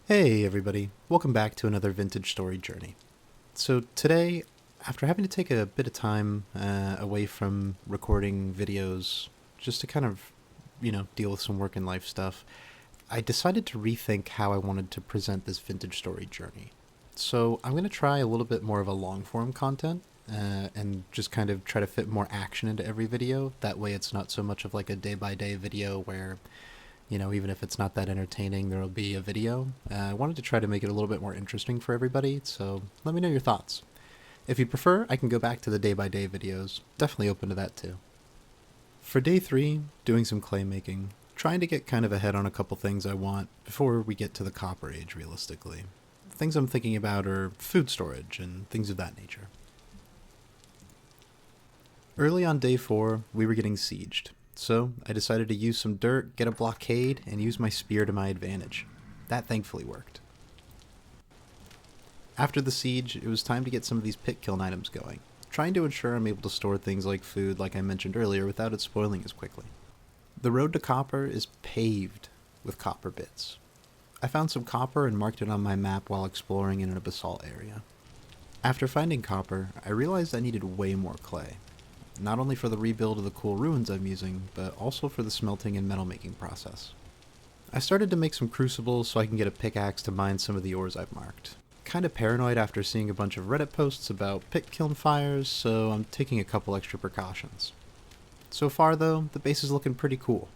Hey everybody, welcome back to another Vintage Story Journey. So today, after having to take a bit of time away from recording videos, just to kind of, deal with some work and life stuff, I decided to rethink how I wanted to present this Vintage Story Journey. So I'm going to try a little bit more of a long form content, and just kind of try to fit more action into every video. That way it's not so much of like a day by day video where even if it's not that entertaining, there'll be a video. I wanted to try to make it a little bit more interesting for everybody, so let me know your thoughts. If you prefer, I can go back to the day by day videos. Definitely open to that too. For day 3, doing some clay making, trying to get kind of ahead on a couple things I want before we get to the Copper Age realistically. Things I'm thinking about are food storage and things of that nature. Early on day 4, we were getting sieged, so I decided to use some dirt, get a blockade, and use my spear to my advantage. That thankfully worked. After the siege, it was time to get some of these pit kiln items going, trying to ensure I'm able to store things like food, like I mentioned earlier, without it spoiling as quickly. The road to copper is paved with copper bits. I found some copper and marked it on my map while exploring in a basalt area. After finding copper, I realized I needed way more clay, not only for the rebuild of the cool ruins I'm using, but also for the smelting and metal making process. I started to make some crucibles so I can get a pickaxe to mine some of the ores I've marked. Kinda paranoid after seeing a bunch of Reddit posts about pit kiln fires, so I'm taking a couple extra precautions. So far though, the base is looking pretty cool.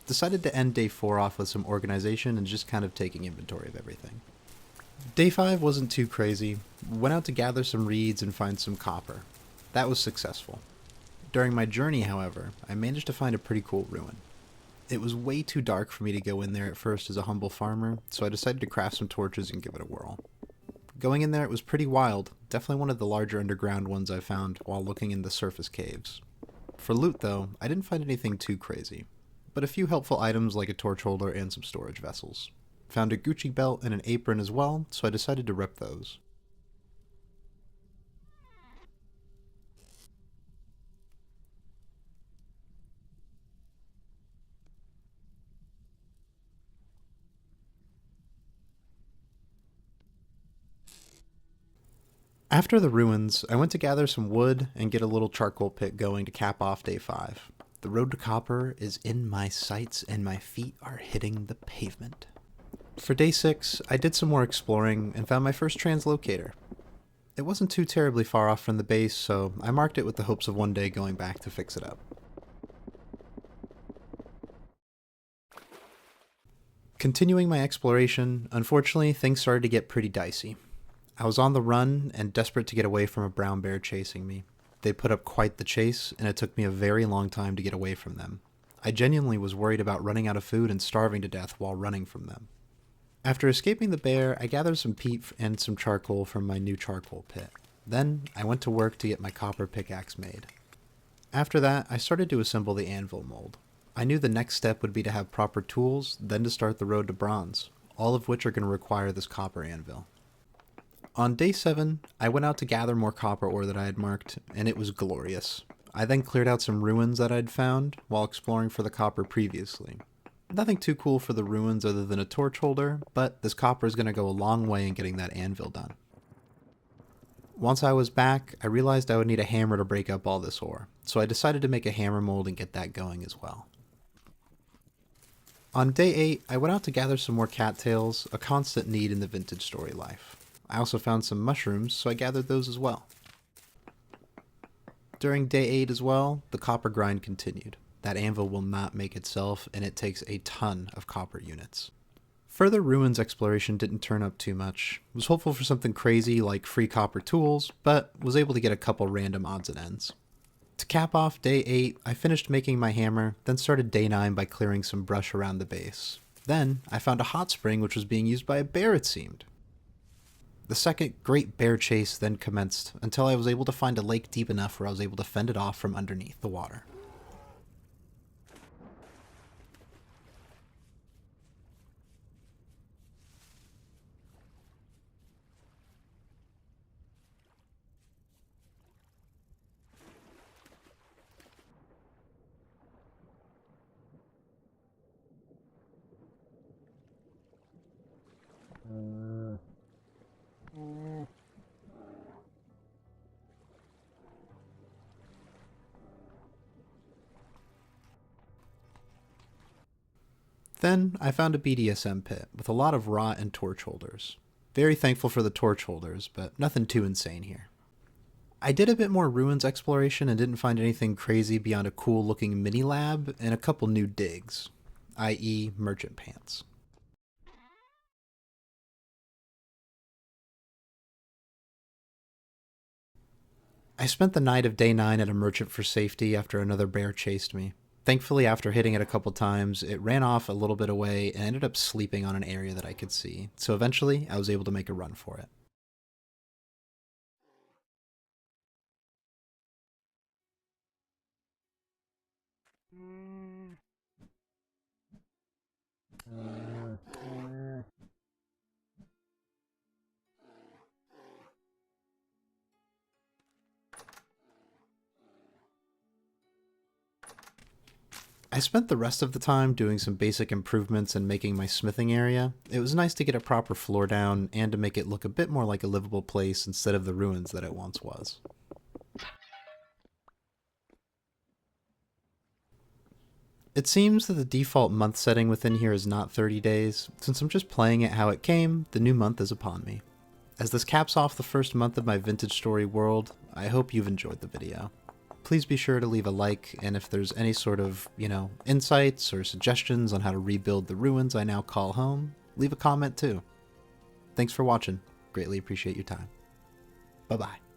Decided to end day 4 off with some organization and just kind of taking inventory of everything. Day 5 wasn't too crazy. Went out to gather some reeds and find some copper. That was successful. During my journey, however, I managed to find a pretty cool ruin. It was way too dark for me to go in there at first as a humble farmer, so I decided to craft some torches and give it a whirl. Going in there, it was pretty wild, definitely one of the larger underground ones I found while looking in the surface caves. For loot, though, I didn't find anything too crazy, but a few helpful items like a torch holder and some storage vessels. Found a Gucci belt and an apron as well, so I decided to rip those. After the ruins, I went to gather some wood and get a little charcoal pit going to cap off day 5. The road to copper is in my sights and my feet are hitting the pavement. For day 6, I did some more exploring and found my first translocator. It wasn't too terribly far off from the base, so I marked it with the hopes of one day going back to fix it up. Continuing my exploration, unfortunately, things started to get pretty dicey. I was on the run and desperate to get away from a brown bear chasing me. They put up quite the chase, and it took me a very long time to get away from them. I genuinely was worried about running out of food and starving to death while running from them. After escaping the bear, I gathered some peat and some charcoal from my new charcoal pit. Then, I went to work to get my copper pickaxe made. After that, I started to assemble the anvil mold. I knew the next step would be to have proper tools, then to start the road to bronze, all of which are going to require this copper anvil. On day 7, I went out to gather more copper ore that I had marked, and it was glorious. I then cleared out some ruins that I'd found while exploring for the copper previously. Nothing too cool for the ruins other than a torch holder, but this copper is going to go a long way in getting that anvil done. Once I was back, I realized I would need a hammer to break up all this ore, so I decided to make a hammer mold and get that going as well. On day 8, I went out to gather some more cattails, a constant need in the vintage story life. I also found some mushrooms, so I gathered those as well. During day 8 as well, the copper grind continued. That anvil will not make itself, and it takes a ton of copper units. Further ruins exploration didn't turn up too much. Was hopeful for something crazy like free copper tools, but was able to get a couple random odds and ends. To cap off day 8, I finished making my hammer, then started day 9 by clearing some brush around the base. Then, I found a hot spring which was being used by a bear, it seemed. The second great bear chase then commenced until I was able to find a lake deep enough where I was able to fend it off from underneath the water. Then I found a BDSM pit with a lot of rot and torch holders. Very thankful for the torch holders, but nothing too insane here. I did a bit more ruins exploration and didn't find anything crazy beyond a cool looking mini lab and a couple new digs, i.e. merchant pants. I spent the night of day 9 at a merchant for safety after another bear chased me. Thankfully, after hitting it a couple times, it ran off a little bit away and ended up sleeping on an area that I could see, so eventually I was able to make a run for it. I spent the rest of the time doing some basic improvements and making my smithing area. It was nice to get a proper floor down and to make it look a bit more like a livable place instead of the ruins that it once was. It seems that the default month setting within here is not 30 days. Since I'm just playing it how it came, the new month is upon me. As this caps off the first month of my Vintage Story world, I hope you've enjoyed the video. Please be sure to leave a like, and if there's any sort of, insights or suggestions on how to rebuild the ruins I now call home, leave a comment too. Thanks for watching. Greatly appreciate your time. Bye-bye.